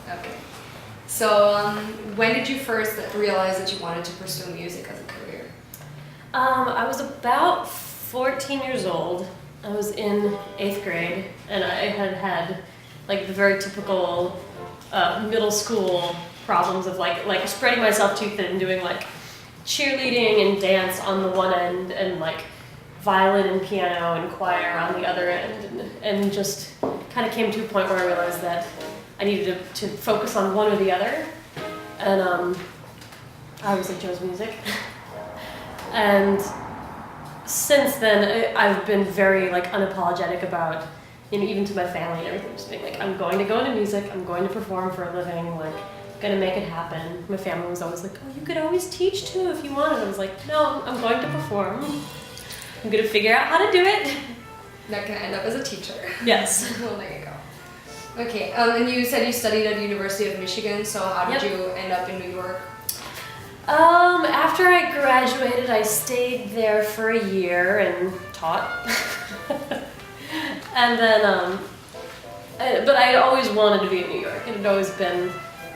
Okay. So when did you first realize that you wanted to pursue music as a career? I was about 14 years old. I was in 8th grade, and I had like the very typical middle school problems of like spreading myself too thin, doing like cheerleading and dance on the one end, and like violin and piano and choir on the other end, and just kind of came to a point where I realized that I needed to focus on one or the other, and I was like chose music. And since then, I've been very like unapologetic about, even to my family and everything, just being like, I'm going to go into music, I'm going to perform for a living, like, gonna make it happen. My family was always like, oh, you could always teach too if you wanted. I was like, no, I'm going to perform. I'm gonna figure out how to do it. Not gonna end up as a teacher. Yes. Well, there you go. Okay, and you said you studied at the University of Michigan, so how did you end up in New York? After I graduated, I stayed there for a year and taught. And then, but I had always wanted to be in New York. It had always been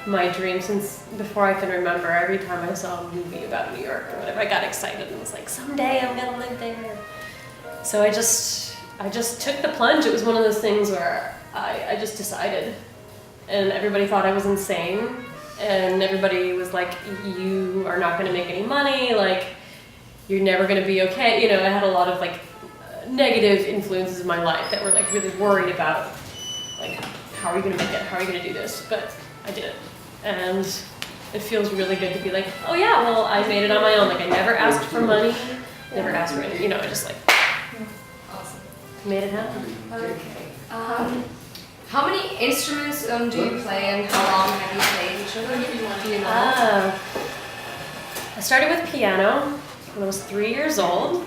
my dream since before I can remember. Every time I saw a movie about New York or whatever, I got excited and was like, someday I'm gonna live there. So I just took the plunge. It was one of those things where I just decided, and everybody thought I was insane. And everybody was like, you are not going to make any money, like, you're never going to be okay. I had a lot of, like, negative influences in my life that were, like, really worried about, like, how are you going to make it? How are you going to do this? But I did it. And it feels really good to be like, oh, yeah, well, I made it on my own. Like, I never asked for money, never asked for anything. I just, like, awesome. Made it happen. Okay. How many instruments do you play, and how long have you played each of them? Do you know? I started with piano when I was 3 years old,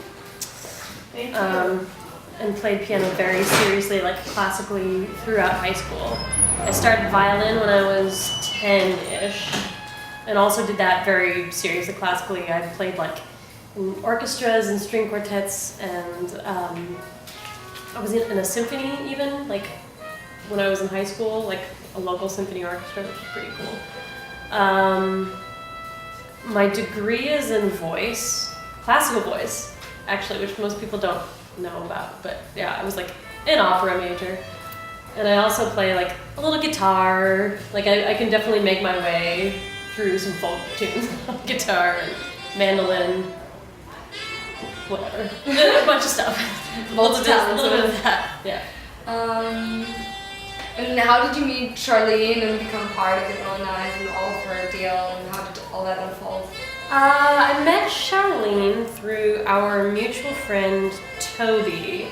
and played piano very seriously, like classically, throughout high school. I started violin when I was 10-ish, and also did that very seriously, classically. I played like in orchestras and string quartets, and I was in a symphony even, like when I was in high school, like a local symphony orchestra, which was pretty cool. My degree is in voice, classical voice, actually, which most people don't know about, but yeah, I was like an opera major. And I also play like a little guitar, like I can definitely make my way through some folk tunes, guitar and mandolin, whatever, a bunch of stuff. A little bit of that, yeah. And how did you meet Charlene and become part of the Golden Eyes and all of her deal, and how did all that unfold? I met Charlene through our mutual friend Toby,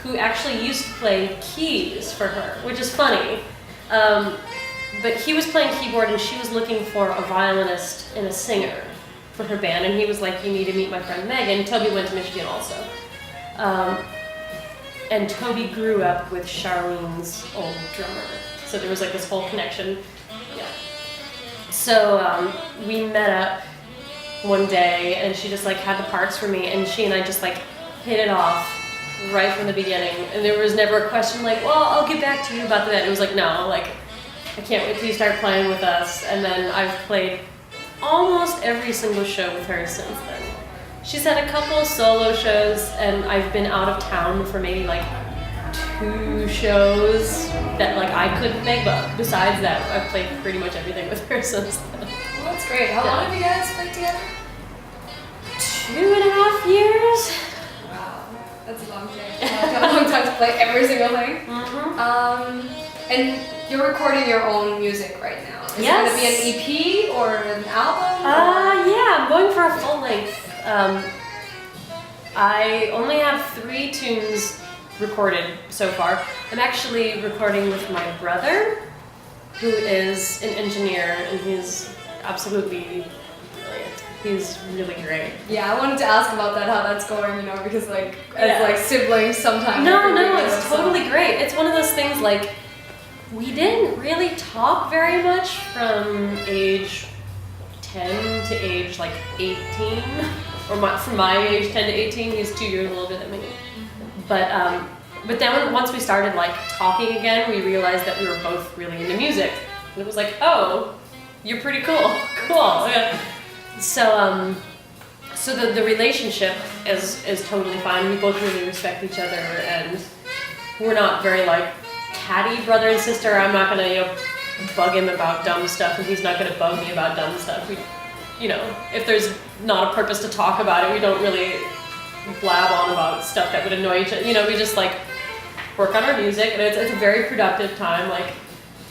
who actually used to play keys for her, which is funny. But he was playing keyboard and she was looking for a violinist and a singer for her band, and he was like, you need to meet my friend Megan. Toby went to Michigan also. And Toby grew up with Charlene's old drummer. So there was like this whole connection. Yeah. So we met up one day and she just like had the parts for me, and she and I just like hit it off right from the beginning. And there was never a question like, well, I'll get back to you about that. It was like, no, like, I can't wait till you start playing with us. And then I've played almost every single show with her since then. She's had a couple solo shows, and I've been out of town for maybe like 2 shows that like I couldn't make, but besides that, I've played pretty much everything with her since then. Well, that's great. How long have you guys played together? 2.5 years. Wow, that's a long time. A long time to play every single thing. Mm-hmm. And you're recording your own music right now. Is Yes. it going to be an EP or an album? Yeah, I'm going for a full length. I only have 3 tunes recorded so far. I'm actually recording with my brother, who is an engineer, and he's absolutely brilliant. He's really great. Yeah, I wanted to ask about that, how that's going, because like, as like siblings sometimes. No, it's totally great. It's one of those things like, we didn't really talk very much from age 10 to age like 18, or from my age 10 to 18. He's 2 years older than me. But then once we started like talking again, we realized that we were both really into music, And it was like, oh, you're pretty cool. Cool. Yeah. So the relationship is totally fine. We both really respect each other, and we're not very like catty brother and sister. I'm not gonna bug him about dumb stuff, and he's not gonna bug me about dumb stuff. We, if there's not a purpose to talk about it, we don't really blab on about stuff that would annoy each other. We just like work on our music, and it's a very productive time. Like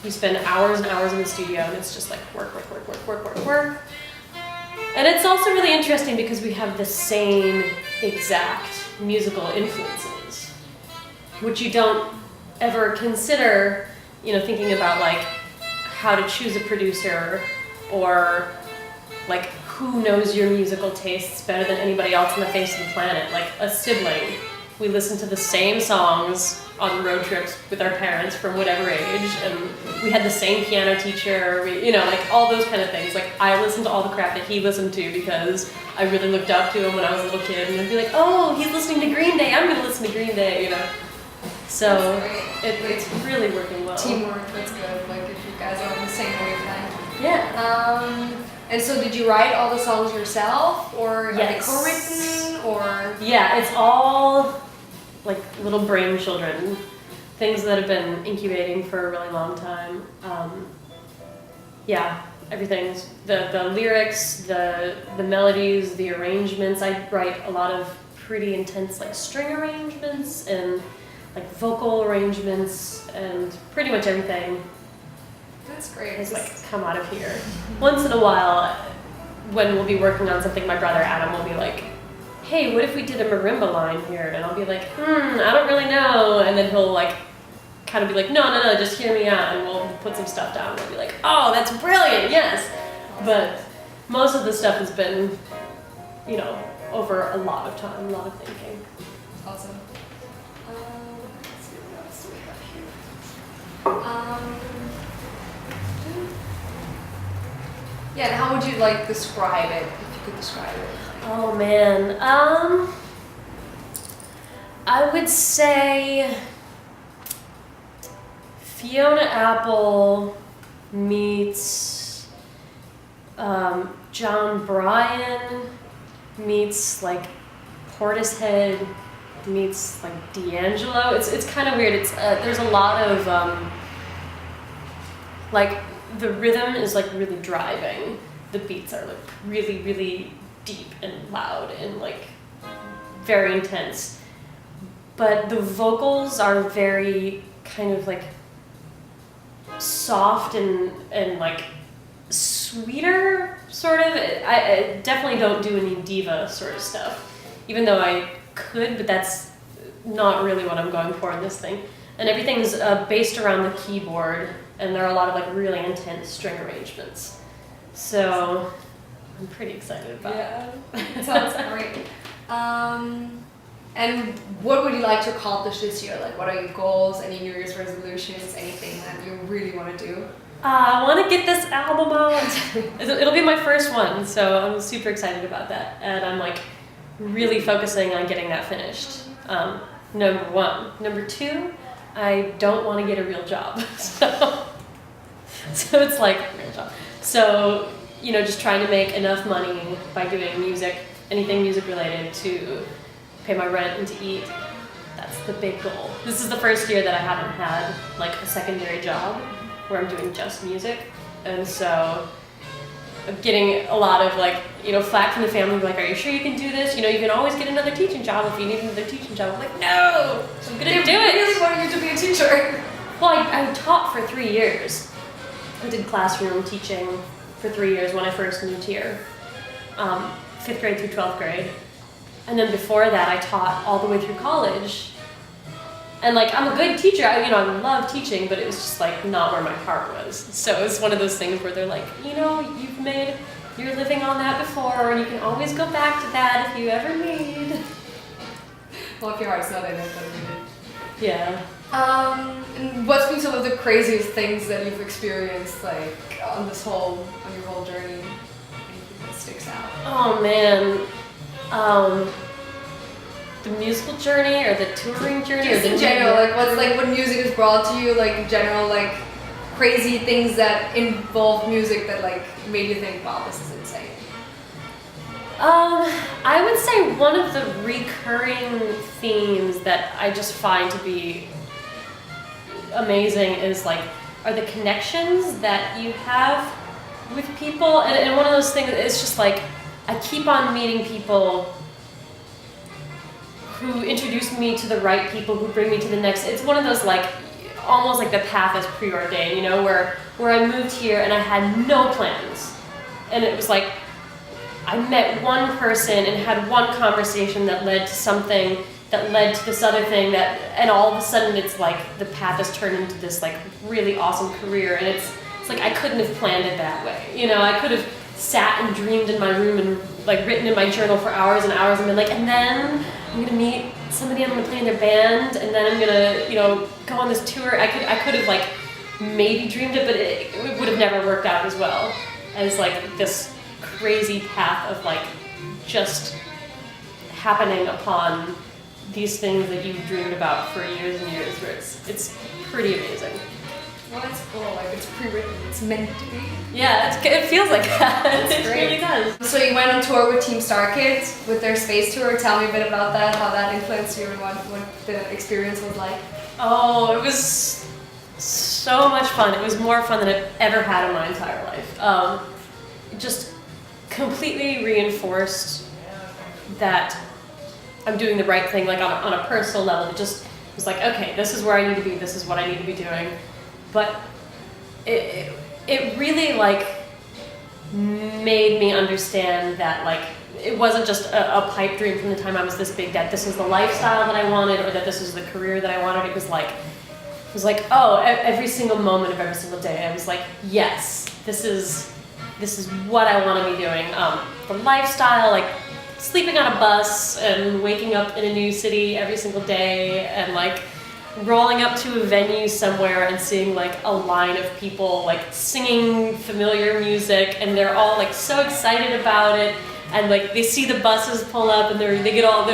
we spend hours and hours in the studio, and it's just like work. And it's also really interesting because we have the same exact musical influences, which you don't ever consider, thinking about like how to choose a producer or like who knows your musical tastes better than anybody else on the face of the planet. Like a sibling, we listen to the same songs on road trips with our parents from whatever age, and we had the same piano teacher, like all those kind of things. Like I listened to all the crap that he listened to because I really looked up to him when I was a little kid, and I'd be like, oh, he's listening to Green Day, I'm gonna listen to Green Day, So it's really working well. Teamwork, that's good, like if you guys are on the same wavelength. Yeah. And so did you write all the songs yourself, or are they Yes. co-written, or? Yeah, it's all like little brain children, things that have been incubating for a really long time. Everything's the lyrics, the melodies, the arrangements. I write a lot of pretty intense like string arrangements and like vocal arrangements, and pretty much everything That's great. has like come out of here. Once in a while, when we'll be working on something, my brother Adam will be like, hey, what if we did a marimba line here? And I'll be like, I don't really know. And then he'll like kind of be like, no, just hear me out, and we'll put some stuff down. We'll be like, oh, that's brilliant, yes. But most of the stuff has been, over a lot of time, a lot of thinking. Awesome. Let's see what else we have here. Yeah, and how would you like describe it, if you could describe it? Oh man, I would say Fiona Apple meets John Bryan meets like Portishead meets like D'Angelo. It's kind of weird. It's there's a lot of like the rhythm is like really driving. The beats are like really, really deep and loud and like very intense. But the vocals are very kind of like soft and like sweeter, sort of. I definitely don't do any diva sort of stuff, even though I could, but that's not really what I'm going for in this thing. And everything's based around the keyboard, and there are a lot of like really intense string arrangements. So I'm pretty excited about it. Yeah, sounds great. And what would you like to accomplish this year? Like, what are your goals? Any New Year's resolutions? Anything that you really want to do? I want to get this album out. It'll be my first one, so I'm super excited about that. And I'm like really focusing on getting that finished. Number one. Number two, I don't want to get a real job. So it's like a real job. So, just trying to make enough money by doing music, anything music related, to pay my rent and to eat. That's the big goal. This is the first year that I haven't had like a secondary job where I'm doing just music. And so I'm getting a lot of like, flack from the family, like, are you sure you can do this? You can always get another teaching job if you need another teaching job. I'm like, no, I'm gonna do it. I really want you to be a teacher. Well, I taught for 3 years. I did classroom teaching for 3 years when I first moved here, 5th grade through 12th grade. And then before that, I taught all the way through college. And like, I'm a good teacher, I love teaching, but it was just like not where my heart was. So it's one of those things where they're like, you've made your living on that before, and you can always go back to that if you ever need. Well, if your heart's not in it, then you did. Yeah. And what's been some of the craziest things that you've experienced, like, on your whole journey? Anything that sticks out? Oh man. The musical journey or the touring journey? Just or the in general, like, what music is brought to you, like, in general, like, crazy things that involve music that like made you think, wow, this is insane? I would say one of the recurring themes that I just find to be amazing is like, are the connections that you have with people. And one of those things, it's just like, I keep on meeting people who introduce me to the right people, who bring me to the next. It's one of those like, almost like the path is preordained, you know, where I moved here and I had no plans. And it was like, I met one person and had one conversation that led to something that led to this other thing that, and all of a sudden it's like the path has turned into this like really awesome career, and it's like I couldn't have planned it that way. You know, I could have sat and dreamed in my room and like written in my journal for hours and hours and been like, and then I'm gonna meet somebody, I'm gonna play in their band, and then I'm gonna, you know, go on this tour. I could have like maybe dreamed it, but it would have never worked out as well as like this crazy path of like just happening upon these things that you've dreamed about for years and years, where it's pretty amazing. Well, it's cool. Like it's pre-written. It's meant to be. Yeah, it feels like that. It really does. So you went on tour with Team Star Kids with their space tour. Tell me a bit about that. How that influenced you and what the experience was like. Oh, it was so much fun. It was more fun than I've ever had in my entire life. Just completely reinforced that I'm doing the right thing, like on a personal level. It just was like, okay, this is where I need to be, this is what I need to be doing. But it really like made me understand that like it wasn't just a pipe dream from the time I was this big, that this is the lifestyle that I wanted or that this was the career that I wanted. It was like, oh, every single moment of every single day I was like, yes, this is what I want to be doing. The lifestyle, like sleeping on a bus and waking up in a new city every single day and like rolling up to a venue somewhere and seeing like a line of people like singing familiar music, and they're all like so excited about it, and like they see the buses pull up and they're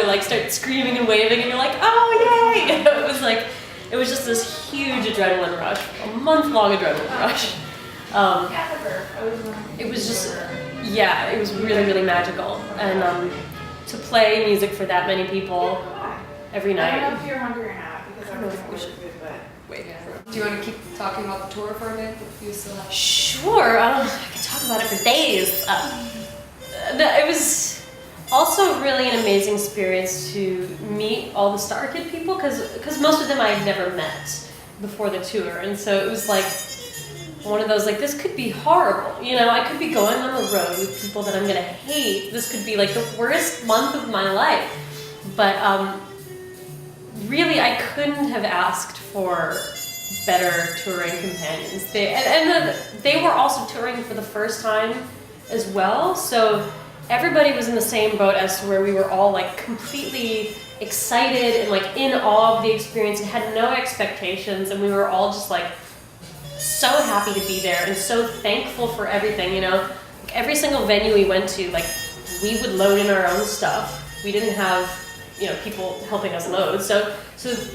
like start screaming and waving, and you're like, oh yay! It was just this huge adrenaline rush, a month-long adrenaline rush. It was just, yeah, it was really, really magical. And to play music for that many people every night. I don't know if you're hungry or not, because I'm really food, but wait. Do you want to keep talking about the tour for a minute? If you still have... Sure, I could talk about it for days. It was also really an amazing experience to meet all the Star Kid people, because most of them I had never met before the tour, and so it was like one of those, like, this could be horrible, you know, I could be going on the road with people that I'm gonna hate, this could be like the worst month of my life, but really I couldn't have asked for better touring companions. They were also touring for the first time as well, so everybody was in the same boat as to where we were all like completely excited and like in awe of the experience and had no expectations, and we were all just like so happy to be there and so thankful for everything, you know. Like, every single venue we went to, like, we would load in our own stuff. We didn't have, you know, people helping us load. So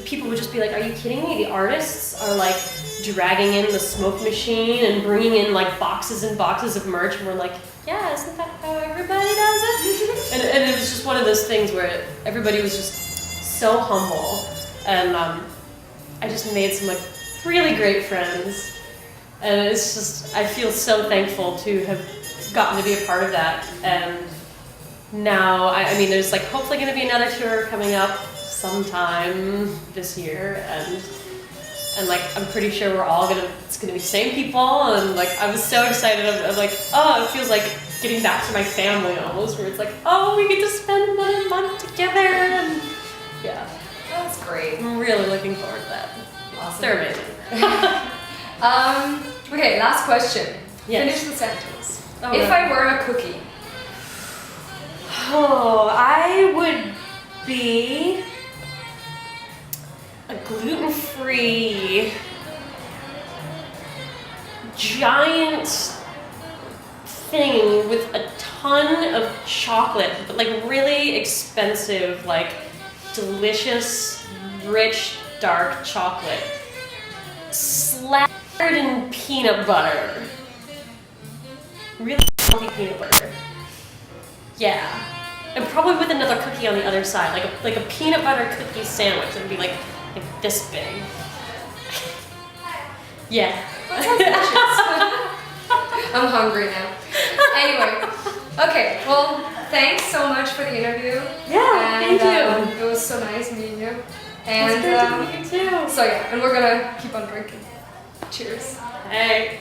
people would just be like, are you kidding me? The artists are like dragging in the smoke machine and bringing in like boxes and boxes of merch, and we're like, yeah, isn't that how everybody does it? and it was just one of those things where everybody was just so humble, and I just made some like really great friends, and it's just, I feel so thankful to have gotten to be a part of that. And now, I mean, there's like hopefully going to be another tour coming up sometime this year, and like I'm pretty sure it's gonna be the same people, and like I was so excited. I'm like, oh, it feels like getting back to my family almost, where it's like, oh, we get to spend another month together, and yeah, That's great. I'm really looking forward to that. Awesome. They're amazing. Okay, last question. Yes. Finish the sentence. Oh, if right. I were a cookie, Oh, I would be a gluten-free giant thing with a ton of chocolate, but like really expensive, like delicious, rich, dark chocolate. Covered in peanut butter. Really healthy peanut butter. Yeah. And probably with another cookie on the other side, like a peanut butter cookie sandwich that would be like this big. Yeah. That sounds delicious. I'm hungry now. Anyway, okay. Well, thanks so much for the interview. Yeah, And, thank you. It was so nice meeting you. It's And great to meet you too. so yeah, and we're gonna keep on drinking. Cheers. Hey.